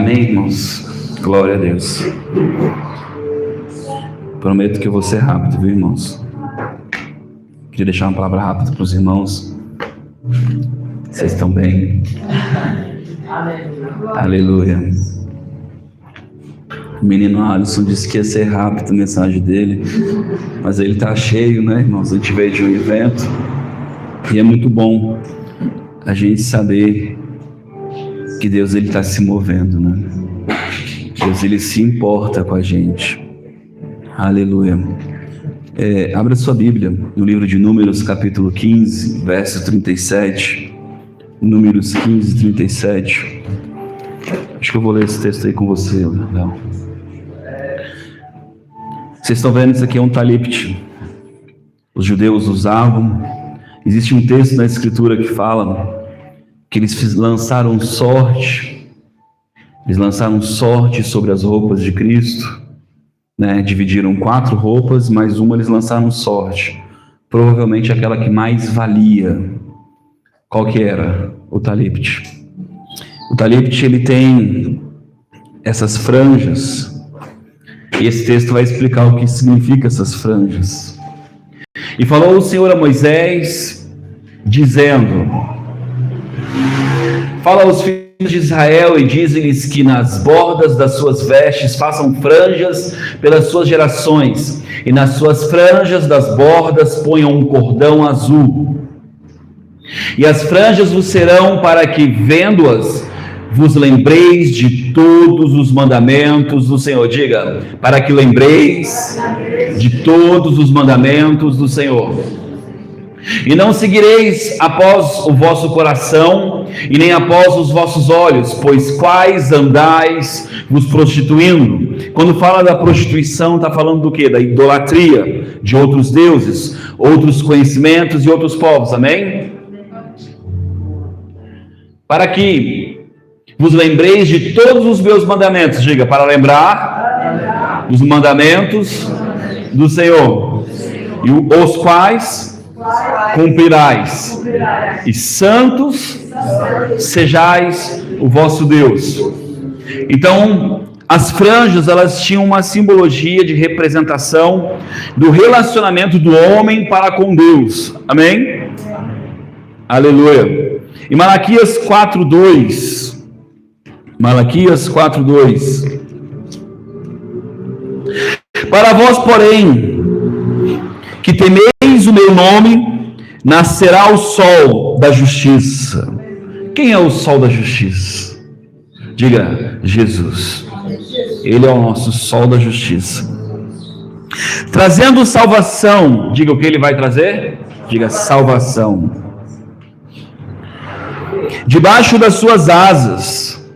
Amém, irmãos? Glória a Deus. Prometo que eu vou ser rápido, viu, irmãos? Queria deixar uma palavra rápida para os irmãos. Vocês estão bem? Aleluia. O menino Alisson disse que ia ser rápido a mensagem dele, mas ele está cheio, né, irmãos? A gente veio de um evento e é muito bom a gente saber que Deus está se movendo, né? Deus ele se importa com a gente. Aleluia. Abra sua Bíblia no livro de Números, capítulo 15, verso 37. Números 15, 37. Acho que eu vou ler esse texto aí com você, Léo. Vocês estão vendo, isso aqui é um talipte. Os judeus usavam. Existe um texto na Escritura que fala que eles lançaram sorte. Eles lançaram sorte sobre as roupas de Cristo, né? Dividiram 4 roupas, mais uma eles lançaram sorte. Provavelmente aquela que mais valia. Qual que era? O talipte. O talipte, ele tem essas franjas. E esse texto vai explicar o que significa essas franjas. E falou o Senhor a Moisés, dizendo: fala aos filhos de Israel e dize-lhes que nas bordas das suas vestes façam franjas pelas suas gerações, e nas suas franjas das bordas ponham um cordão azul. E as franjas vos serão para que, vendo-as, vos lembreis de todos os mandamentos do Senhor. Diga, para que lembreis de todos os mandamentos do Senhor. E não seguireis após o vosso coração, e nem após os vossos olhos, pois quais andais vos prostituindo? Quando fala da prostituição, está falando do quê? Da idolatria, de outros deuses, outros conhecimentos e outros povos, amém? Para que vos lembreis de todos os meus mandamentos. Diga, para lembrar os mandamentos do Senhor, e os quais cumprirás, e santos sejais o vosso Deus. Então, as franjas, elas tinham uma simbologia de representação do relacionamento do homem para com Deus, amém? Aleluia. Em Malaquias 4:2, Malaquias 4:2, para vós, porém, que temeis o meu nome, nascerá o sol da justiça. Quem é o sol da justiça? Diga, Jesus. Ele é o nosso sol da justiça. Trazendo salvação. Diga o que ele vai trazer? Diga, salvação. Debaixo das suas asas.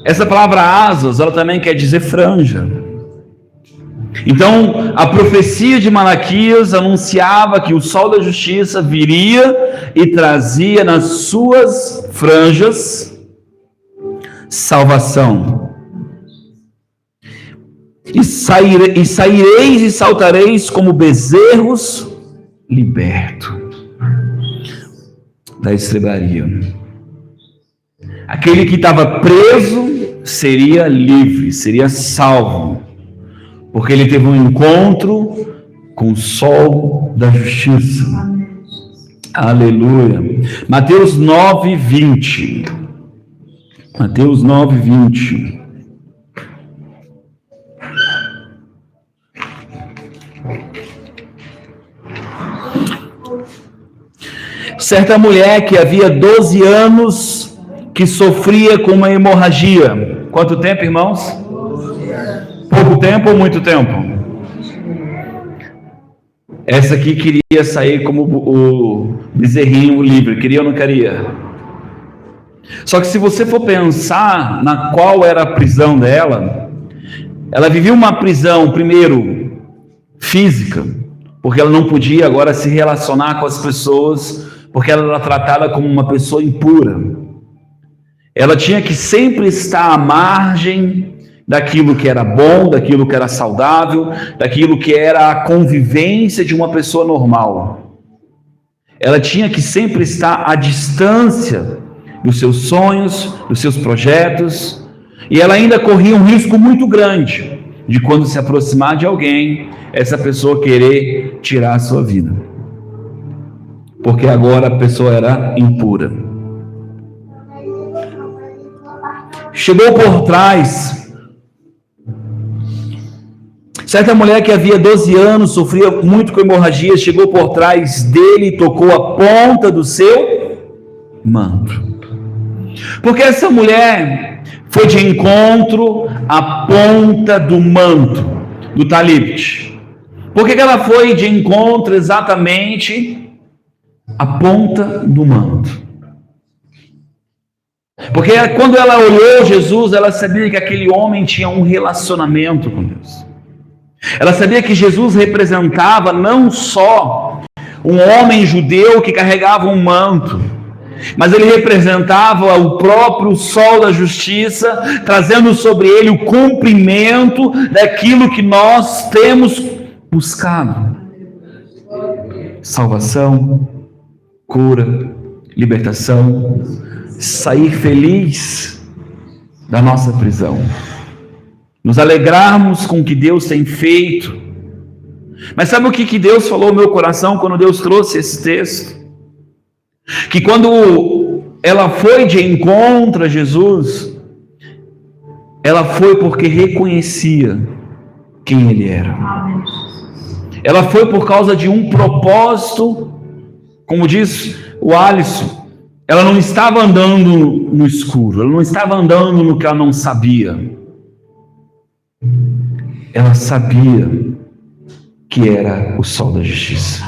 Essa palavra asas, ela também quer dizer franja. Então, a profecia de Malaquias anunciava que o sol da justiça viria e trazia nas suas franjas salvação. E saireis e saltareis como bezerros libertos da estrebaria. Aquele que estava preso seria livre, seria salvo, porque ele teve um encontro com o sol da justiça. Aleluia. Mateus 9:20. Mateus 9:20. Certa mulher que havia 12 anos que sofria com uma hemorragia. Quanto tempo, irmãos? Pouco tempo ou muito tempo? Essa aqui queria sair como o bezerrinho livre. Queria ou não queria? Só que se você for pensar na qual era a prisão dela, ela vivia uma prisão, primeiro, física, porque ela não podia agora se relacionar com as pessoas, porque ela era tratada como uma pessoa impura. Ela tinha que sempre estar à margem daquilo que era bom, daquilo que era saudável, daquilo que era a convivência de uma pessoa normal. Ela tinha que sempre estar à distância dos seus sonhos, dos seus projetos, E ela ainda corria um risco muito grande de, quando se aproximar de alguém, essa pessoa querer tirar a sua vida. Porque agora a pessoa era impura. Chegou por trás. Certa mulher que havia 12 anos, sofria muito com hemorragia, chegou por trás dele e tocou a ponta do seu manto. Porque essa mulher foi de encontro à ponta do manto, do talit. Por que ela foi de encontro exatamente à ponta do manto? Porque quando ela olhou Jesus, ela sabia que aquele homem tinha um relacionamento com Deus. Ela sabia que Jesus representava não só um homem judeu que carregava um manto, mas ele representava o próprio sol da justiça, trazendo sobre ele o cumprimento daquilo que nós temos buscado: salvação, cura, libertação, sair feliz da nossa prisão, nos alegrarmos com o que Deus tem feito. Mas sabe o que Deus falou no meu coração quando Deus trouxe esse texto? Que quando ela foi de encontro a Jesus, ela foi porque reconhecia quem Ele era. Ela foi por causa de um propósito, como diz o Alisson. Ela não estava andando no escuro, ela não estava andando no que ela não sabia. Ela sabia que era o sol da justiça.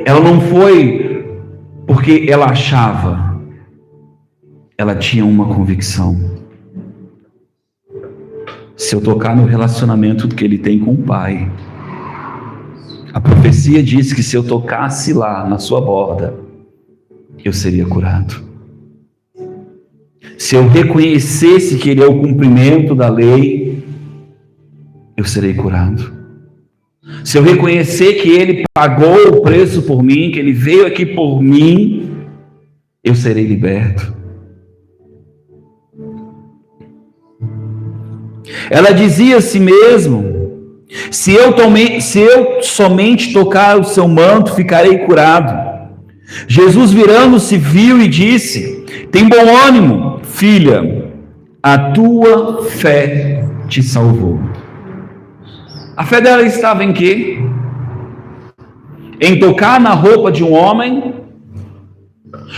Ela não foi porque ela achava, ela tinha uma convicção: se eu tocar no relacionamento que ele tem com o Pai, a profecia diz que se eu tocasse lá na sua borda, eu seria curado. Se eu reconhecesse que ele é o cumprimento da lei, eu serei curado. Se eu reconhecer que ele pagou o preço por mim, que ele veio aqui por mim, eu serei liberto. Ela dizia a si mesmo: se eu somente tocar o seu manto, ficarei curado. Jesus, virando-se, viu e disse: tem bom ânimo, filha, a tua fé te salvou. A fé dela estava em quê? Em tocar na roupa de um homem?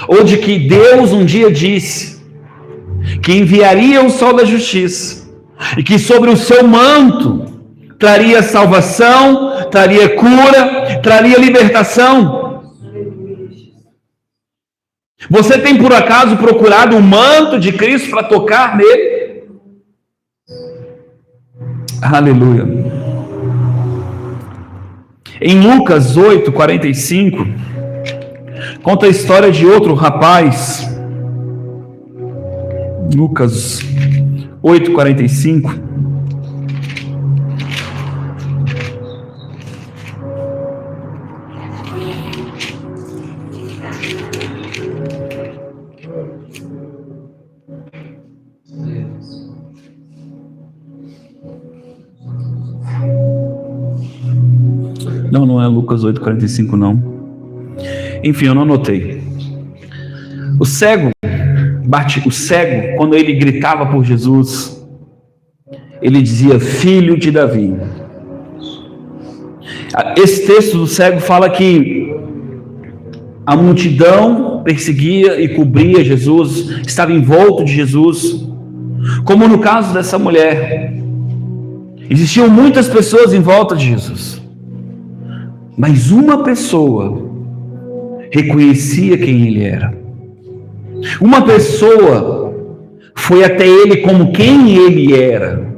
Ou de que Deus um dia disse que enviaria o sol da justiça e que sobre o seu manto traria salvação, traria cura, traria libertação? Você tem por acaso procurado o manto de Cristo para tocar nele? Aleluia. Em Lucas 8:45, conta a história de outro rapaz. Lucas 8:45. Não é Lucas 8:45 não. Enfim, eu não anotei. O cego, quando ele gritava por Jesus, ele dizia: filho de Davi. Esse texto do cego fala que a multidão perseguia e cobria Jesus, estava em volta de Jesus, como no caso dessa mulher. Existiam muitas pessoas em volta de Jesus, mas uma pessoa reconhecia quem ele era. Uma pessoa foi até ele como quem ele era.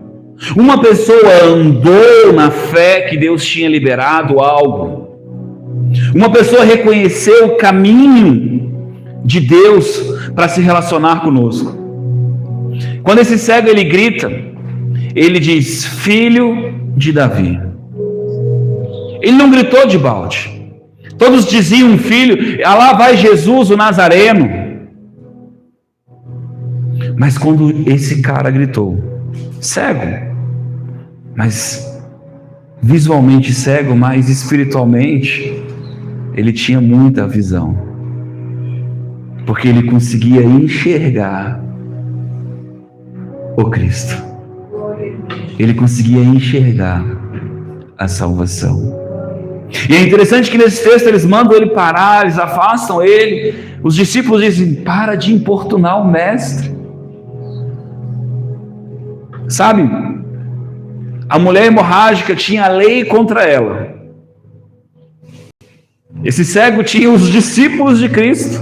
Uma pessoa andou na fé que Deus tinha liberado algo. Uma pessoa reconheceu o caminho de Deus para se relacionar conosco. Quando esse cego ele grita, ele diz: filho de Davi. Ele não gritou de balde. Todos diziam: filho, lá vai Jesus o Nazareno. Mas quando esse cara gritou, cego, mas visualmente cego, mas espiritualmente ele tinha muita visão, porque ele conseguia enxergar o Cristo, ele conseguia enxergar a salvação. E é interessante que nesse texto eles mandam ele parar, eles afastam ele. Os discípulos dizem: para de importunar o mestre. Sabe, a mulher hemorrágica tinha a lei contra ela. Esse cego tinha os discípulos de Cristo.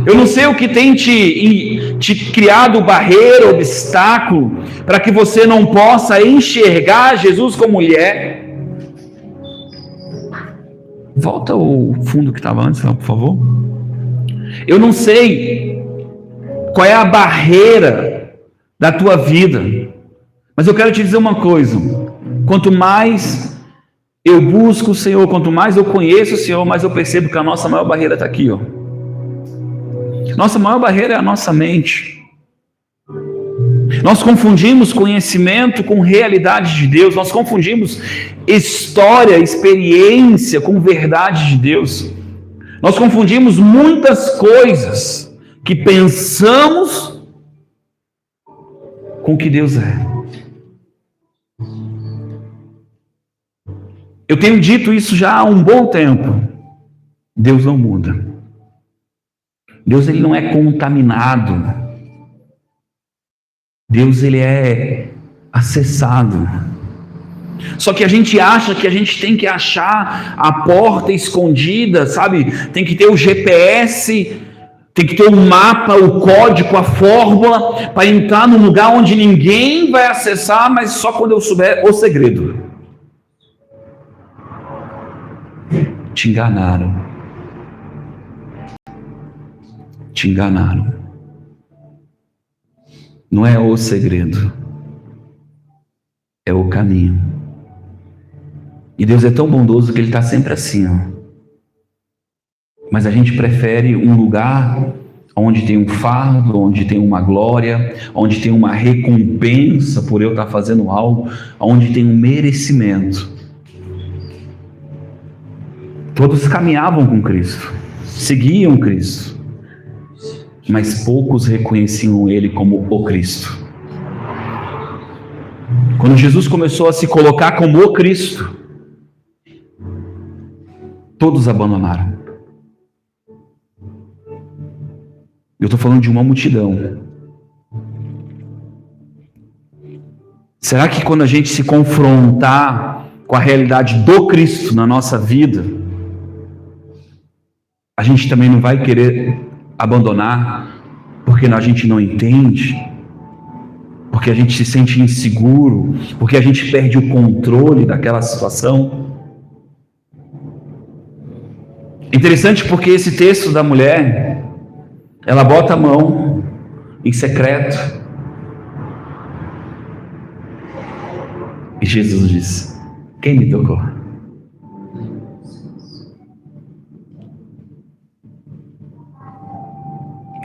Eu não sei o que tem te criado barreira, obstáculo, para que você não possa enxergar Jesus como Ele é. Volta o fundo que estava antes, por favor. Eu não sei qual é a barreira da tua vida, mas eu quero te dizer uma coisa: quanto mais eu busco o Senhor, quanto mais eu conheço o Senhor, mais eu percebo que a nossa maior barreira está aqui, ó. Nossa maior barreira é a nossa mente. Nós confundimos conhecimento com realidade de Deus. Nós confundimos história, experiência com verdade de Deus. Nós confundimos muitas coisas que pensamos com o que Deus é. Eu tenho dito isso já há um bom tempo. Deus não muda. Deus, ele não é contaminado. Deus, ele é acessado. Só que a gente acha que a gente tem que achar a porta escondida, sabe? Tem que ter o GPS, tem que ter o mapa, o código, a fórmula para entrar num lugar onde ninguém vai acessar, mas só quando eu souber o segredo. Te enganaram. Te enganaram. Não é o segredo, é o caminho. E Deus é tão bondoso que Ele está sempre assim, ó. Mas a gente prefere um lugar onde tem um fardo, onde tem uma glória, onde tem uma recompensa por eu estar fazendo algo, onde tem um merecimento. Todos caminhavam com Cristo, seguiam Cristo, mas poucos reconheciam Ele como o Cristo. Quando Jesus começou a se colocar como o Cristo, todos abandonaram. Eu estou falando de uma multidão. Será que quando a gente se confrontar com a realidade do Cristo na nossa vida, a gente também não vai querer abandonar, porque a gente não entende, porque a gente se sente inseguro, porque a gente perde o controle daquela situação? Interessante porque esse texto da mulher, ela bota a mão em secreto e Jesus diz: quem me tocou?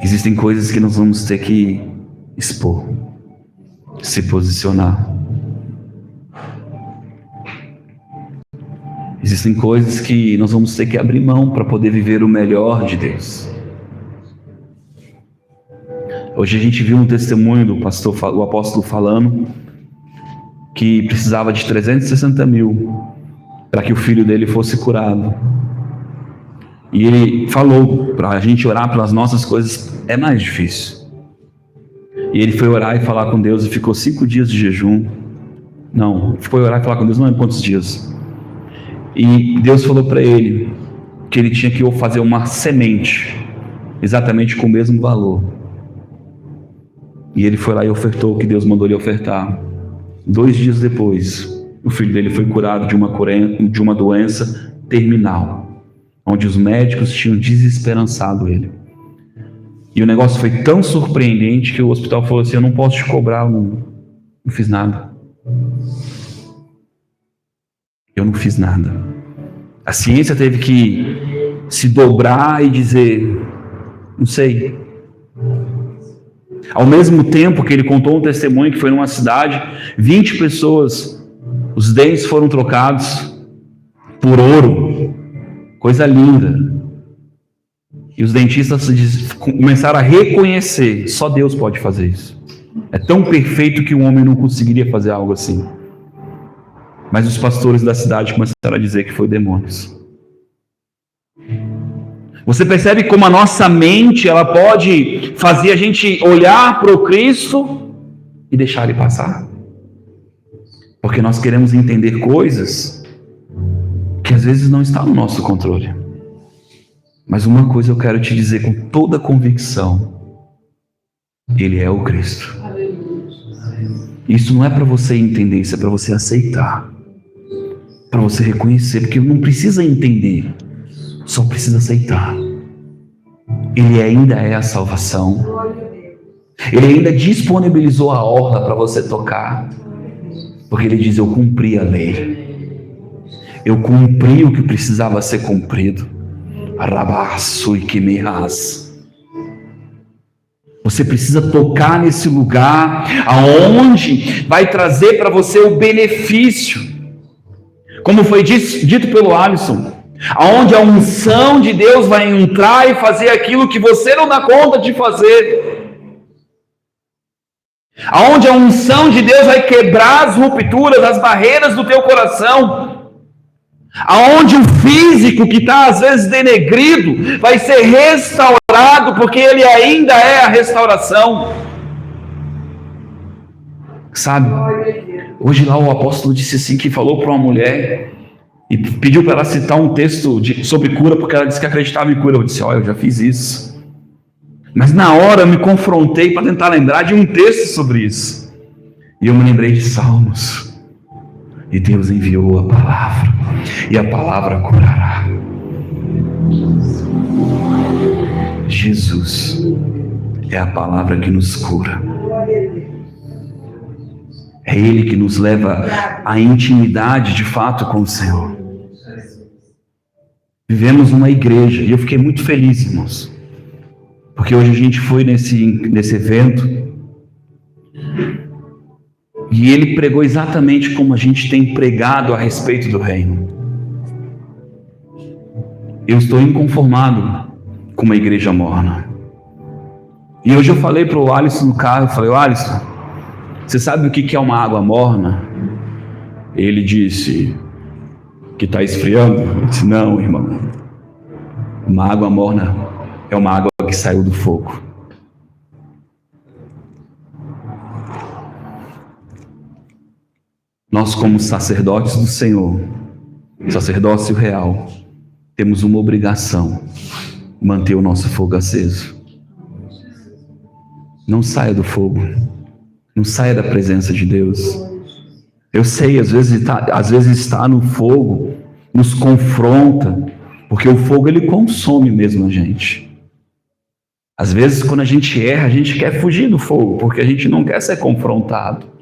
Existem coisas que nós vamos ter que expor, se posicionar. Existem coisas que nós vamos ter que abrir mão para poder viver o melhor de Deus. Hoje a gente viu um testemunho do pastor, o apóstolo falando que precisava de 360 mil para que o filho dele fosse curado. E ele falou para a gente orar pelas nossas coisas, é mais difícil. E ele foi orar e falar com Deus e ficou 5 dias de jejum. Não, foi orar e falar com Deus, não lembro quantos dias. E Deus falou para ele que ele tinha que fazer uma semente, exatamente com o mesmo valor. E ele foi lá e ofertou o que Deus mandou ele ofertar. 2 dias depois, o filho dele foi curado de uma doença terminal, onde os médicos tinham desesperançado ele. E o negócio foi tão surpreendente que o hospital falou assim: eu não posso te cobrar, eu não fiz nada. Eu não fiz nada. A ciência teve que se dobrar e dizer: Não sei. Ao mesmo tempo que ele contou um testemunho que foi numa cidade, 20 pessoas, os dentes foram trocados por ouro. Coisa linda. E os dentistas começaram a reconhecer, só Deus pode fazer isso. É tão perfeito que um homem não conseguiria fazer algo assim. Mas os pastores da cidade começaram a dizer que foi demônios. Você percebe como a nossa mente, ela pode fazer a gente olhar para o Cristo e deixar ele passar? Porque nós queremos entender coisas que às vezes não estão no nosso controle. Mas uma coisa eu quero te dizer com toda convicção: ele é o Cristo. Isso não é para você entender, isso é para você aceitar, para você reconhecer, porque não precisa entender, só precisa aceitar. Ele ainda é a salvação. Ele ainda disponibilizou a orla para você tocar, porque ele diz: eu cumpri a lei, eu cumpri o que precisava ser cumprido. Arabaço e quemerás. Você precisa tocar nesse lugar aonde vai trazer para você o benefício, como foi dito pelo Alisson, aonde a unção de Deus vai entrar e fazer aquilo que você não dá conta de fazer, aonde a unção de Deus vai quebrar as rupturas, as barreiras do teu coração, aonde o físico que está às vezes denegrido vai ser restaurado, porque ele ainda é a restauração. Sabe, hoje lá o apóstolo disse assim, que falou para uma mulher e pediu para ela citar um texto sobre cura, porque ela disse que acreditava em cura. Eu disse: olha, eu já fiz isso. Mas na hora eu me confrontei para tentar lembrar de um texto sobre isso, e eu me lembrei de Salmos. E Deus enviou a palavra, e a palavra curará. Jesus é a palavra que nos cura. É Ele que nos leva à intimidade de fato com o Senhor. Vivemos numa igreja, e eu fiquei muito feliz, irmãos, porque hoje a gente foi nesse evento, e ele pregou exatamente como a gente tem pregado a respeito do reino. Eu estou inconformado com uma igreja morna. E hoje eu falei para o Alisson no carro, eu falei: Alisson, você sabe o que é uma água morna? Ele disse que está esfriando. Eu disse: não, irmão. Uma água morna é uma água que saiu do fogo. Nós, como sacerdotes do Senhor, sacerdócio real, temos uma obrigação: manter o nosso fogo aceso. Não saia do fogo, não saia da presença de Deus. Eu sei, às vezes estar no fogo nos confronta, porque o fogo ele consome mesmo a gente. Às vezes, quando a gente erra, a gente quer fugir do fogo, porque a gente não quer ser confrontado.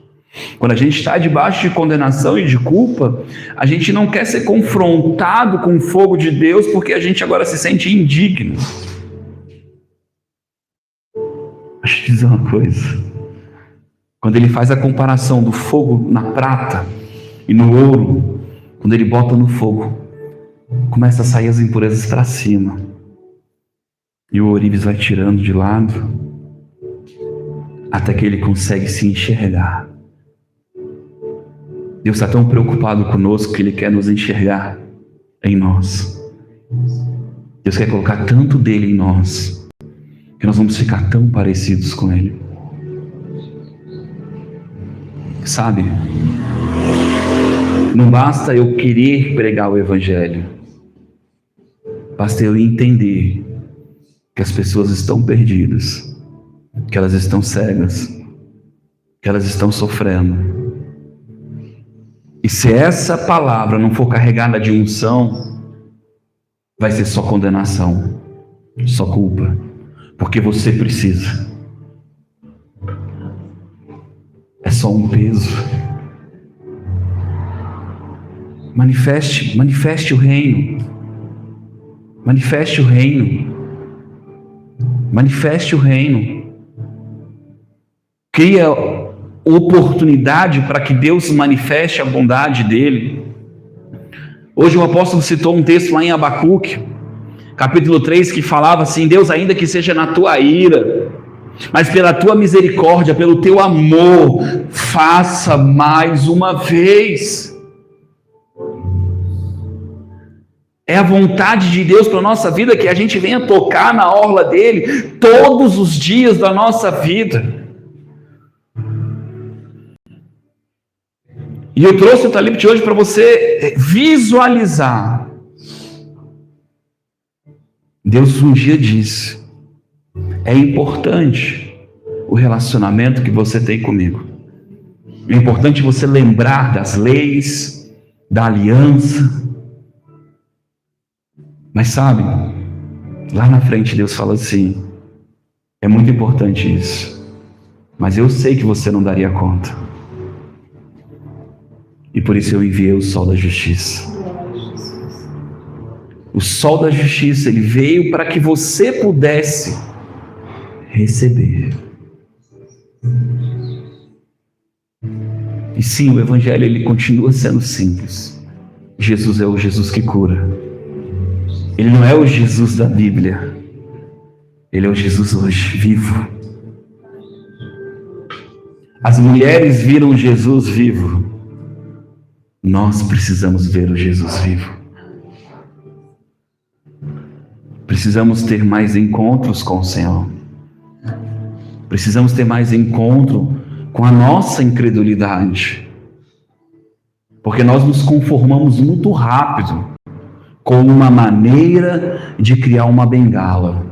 Quando a gente está debaixo de condenação e de culpa, a gente não quer ser confrontado com o fogo de Deus, porque a gente agora se sente indigno. Deixa eu te dizer uma coisa. Quando ele faz a comparação do fogo na prata e no ouro, quando ele bota no fogo, começa a sair as impurezas para cima. E o ourives vai tirando de lado, até que ele consegue se enxergar. Deus está tão preocupado conosco que Ele quer nos enxergar em nós. Deus quer colocar tanto dele em nós, que nós vamos ficar tão parecidos com Ele. Sabe, não basta eu querer pregar o Evangelho, basta eu entender que as pessoas estão perdidas, que elas estão cegas, que elas estão sofrendo. E se essa palavra não for carregada de unção, vai ser só condenação, só culpa, porque você precisa. É só um peso. Manifeste o reino. Manifeste o reino. Manifeste o reino. Cria oportunidade para que Deus manifeste a bondade dele. Hoje o apóstolo citou um texto lá em Abacuque, capítulo 3, que falava assim: Deus, ainda que seja na tua ira, mas pela tua misericórdia, pelo teu amor, faça mais uma vez. É a vontade de Deus para a nossa vida que a gente venha tocar na orla dele todos os dias da nossa vida. E eu trouxe o Talib de hoje para você visualizar. Deus um dia disse: é importante o relacionamento que você tem comigo. É importante você lembrar das leis, da aliança. Mas sabe, lá na frente Deus fala assim: é muito importante isso, mas eu sei que você não daria conta. E por isso eu enviei o sol da justiça. O sol da justiça, ele veio para que você pudesse receber. E sim, o evangelho ele continua sendo simples. Jesus é o Jesus que cura. Ele não é o Jesus da Bíblia. Ele é o Jesus hoje, vivo. As mulheres viram Jesus vivo. Nós precisamos ver o Jesus vivo. Precisamos ter mais encontros com o Senhor. Precisamos ter mais encontro com a nossa incredulidade. Porque nós nos conformamos muito rápido com uma maneira de criar uma bengala,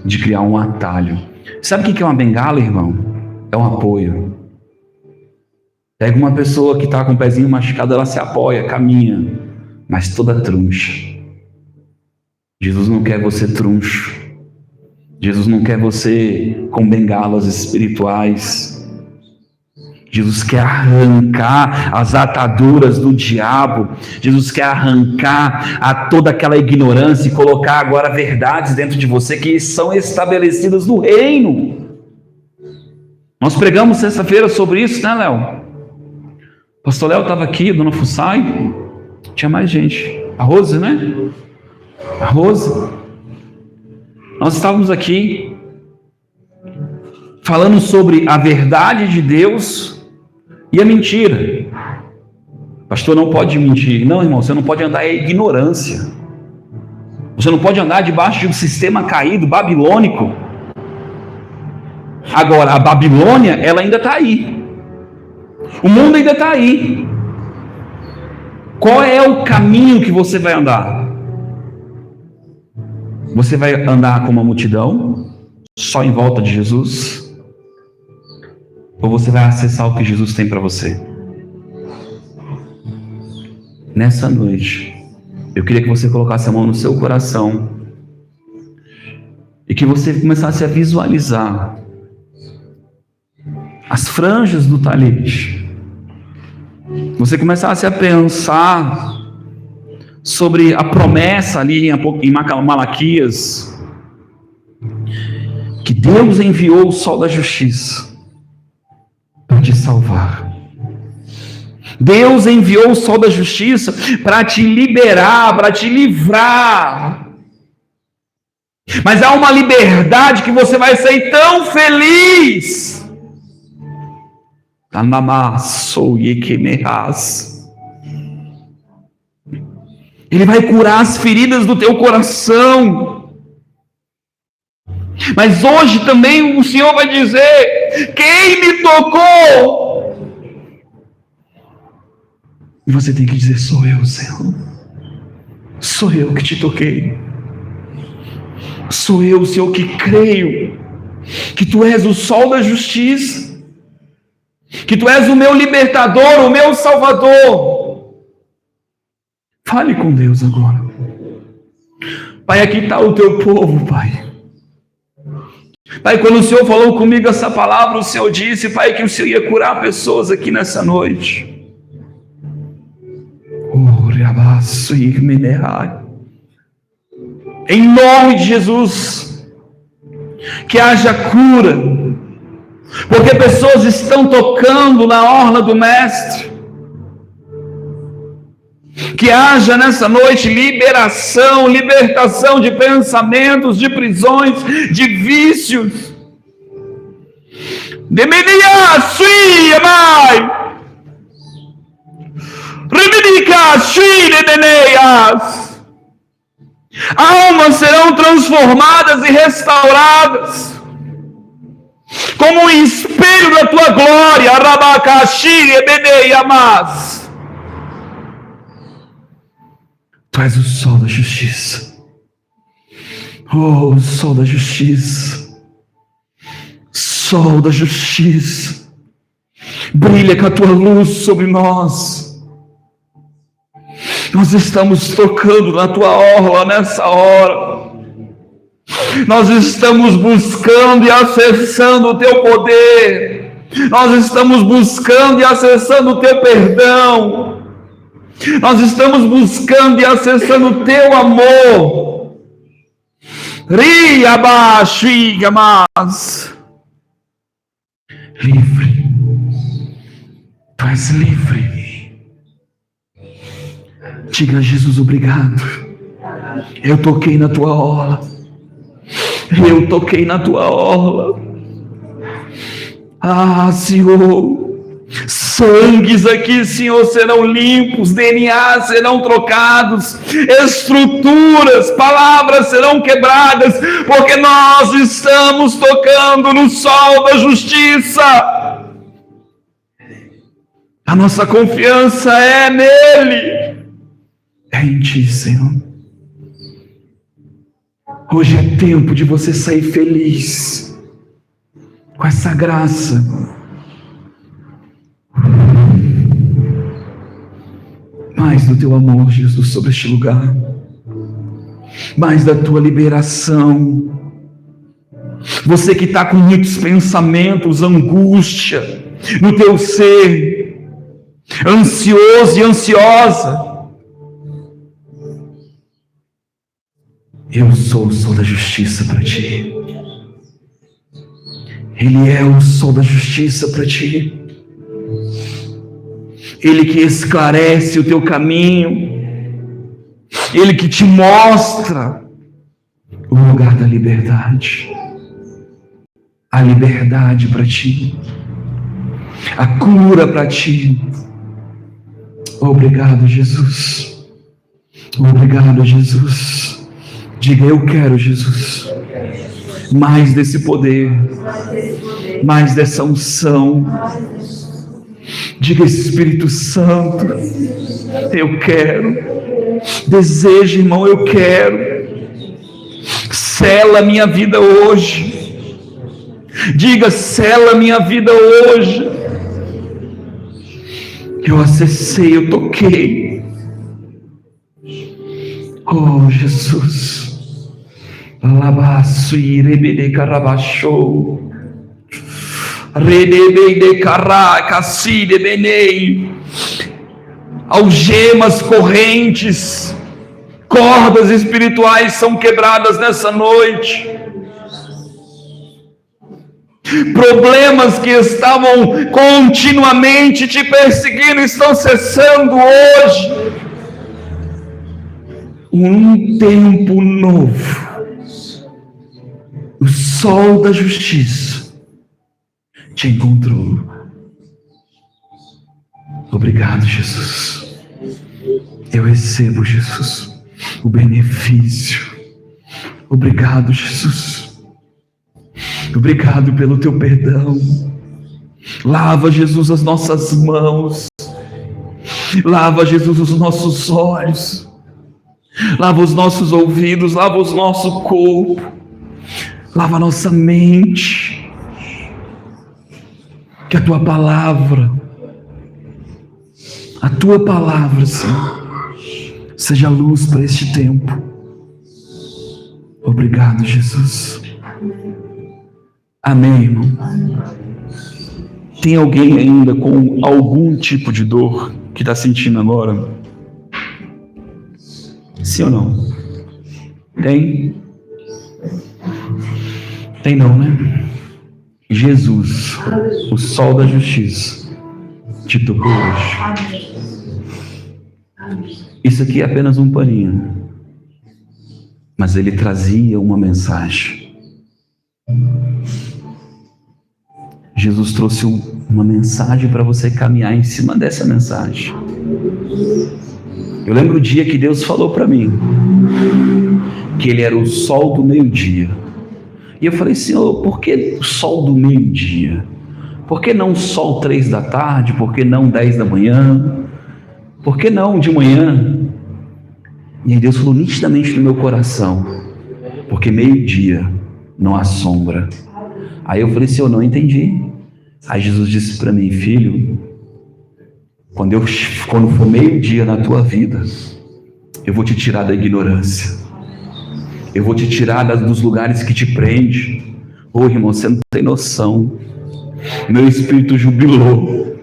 de criar um atalho. Sabe o que é uma bengala, irmão? É um apoio. Pega uma pessoa que está com o pezinho machucado, ela se apoia, caminha, mas toda truncha. Jesus não quer você truncho. Jesus não quer você com bengalas espirituais. Jesus quer arrancar as ataduras do diabo. Jesus quer arrancar toda aquela ignorância e colocar agora verdades dentro de você que são estabelecidas no reino. Nós pregamos sexta-feira sobre isso, né, Léo? Pastor Léo estava aqui, Dona Fussai, tinha mais gente. A Rose, né? A Rose. Nós estávamos aqui falando sobre a verdade de Deus e a mentira. Pastor, não pode mentir. Não, irmão, você não pode andar em ignorância. Você não pode andar debaixo de um sistema caído, babilônico. Agora, a Babilônia, ela ainda está aí. O mundo ainda está aí. Qual é o caminho que você vai andar? Você vai andar com uma multidão, só em volta de Jesus? Ou você vai acessar o que Jesus tem para você? Nessa noite, eu queria que você colocasse a mão no seu coração e que você começasse a visualizar as franjas do talite. Você começasse a pensar sobre a promessa ali em Malaquias, que Deus enviou o sol da justiça para te salvar. Deus enviou o sol da justiça para te liberar, para te livrar. Mas há uma liberdade que você vai sair tão feliz. Ele vai curar as feridas do teu coração. Mas hoje também o Senhor vai dizer: quem me tocou? E você tem que dizer: sou eu, Senhor. Sou eu que te toquei. Sou eu, Senhor, que creio que Tu és o sol da justiça, que Tu és o meu libertador, o meu salvador. Fale com Deus agora. Pai, aqui está o Teu povo, Pai. Pai, quando o Senhor falou comigo essa palavra, o Senhor disse, Pai, que o Senhor ia curar pessoas aqui nessa noite. Em nome de Jesus, Que haja cura, porque pessoas estão tocando na orla do Mestre. Que haja nessa noite liberação, libertação de pensamentos, de prisões, de vícios. Demelia, sui, amai. Rebenica, sui, demeneias. Almas serão transformadas e restauradas, como um espelho da tua glória. Rabacaxi, rebeneiamas. Tu és o sol da justiça. Oh, sol da justiça. Sol da justiça. Brilha com a tua luz sobre nós. Nós estamos tocando na tua orla nessa hora. Nós estamos buscando e acessando o teu poder. Nós estamos buscando e acessando o teu perdão. Nós estamos buscando e acessando o teu amor. Ria abaixo, mas livre. Tu és livre. Diga a Jesus obrigado. Eu toquei na tua orla. Eu toquei na tua orla. Ah, Senhor. Sangues aqui, Senhor, serão limpos, DNA serão trocados, estruturas, palavras serão quebradas, porque nós estamos tocando no sol da justiça. A nossa confiança é nele, é em ti, Senhor. Hoje é tempo de você sair feliz com essa graça. Mais do teu amor, Jesus, sobre este lugar. Mais da tua liberação. Você que está com muitos pensamentos, angústia no teu ser, ansioso e ansiosa. Eu sou o sol da justiça para ti. Ele é o sol da justiça para ti. Ele que esclarece o teu caminho. Ele que te mostra o lugar da liberdade. A liberdade para ti. A cura para ti. Obrigado, Jesus. Obrigado, Jesus. Diga, eu quero, Jesus. Mais desse poder. Mais dessa unção. Diga, Espírito Santo, eu quero. Desejo, irmão, eu quero. Sela minha vida hoje. Diga, sela minha vida hoje. Eu acessei, eu toquei. Oh, Jesus. Alabaço e rebede carabachou. Algemas, correntes, cordas espirituais são quebradas nessa noite. Problemas que estavam continuamente te perseguindo estão cessando hoje. Um tempo novo. O sol da justiça te encontrou. Obrigado, Jesus. Eu recebo, Jesus, o benefício. Obrigado, Jesus. Obrigado pelo teu perdão. Lava, Jesus, as nossas mãos. Lava, Jesus, os nossos olhos. Lava os nossos ouvidos. Lava o nosso corpo. Lava a nossa mente. Que a tua palavra, Senhor, seja luz para este tempo. Obrigado, Jesus. Amém, irmão. Tem alguém ainda com algum tipo de dor que está sentindo agora? Sim ou não? Tem? Tem não, né? Jesus, o sol da justiça, te tocou hoje. Isso aqui é apenas um paninho, mas ele trazia uma mensagem. Jesus trouxe uma mensagem para você caminhar em cima dessa mensagem. Eu lembro o dia que Deus falou para mim que Ele era o sol do meio-dia. E eu falei, Senhor, por que o sol do meio-dia? Por que não sol 3 da tarde? Por que não 10 da manhã? Por que não de manhã? E aí Deus falou nitidamente no meu coração, porque meio-dia não há sombra. Aí eu falei, Senhor, não entendi. Aí Jesus disse para mim, filho, quando for meio-dia na tua vida, eu vou te tirar da ignorância. Eu vou te tirar dos lugares que te prende. Ô irmão, você não tem noção. Meu espírito jubilou.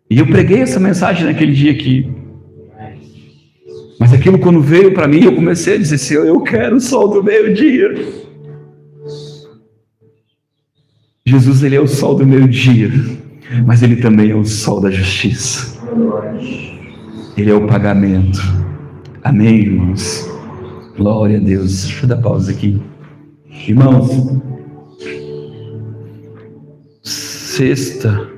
E eu preguei essa mensagem naquele dia aqui. Mas aquilo quando veio para mim, eu comecei a dizer, Senhor, eu quero o sol do meio-dia. Jesus, Ele é o sol do meio-dia, mas Ele também é o sol da justiça. Ele é o pagamento. Amém, irmãos? Glória a Deus. Deixa eu dar pausa aqui. Irmãos, sexta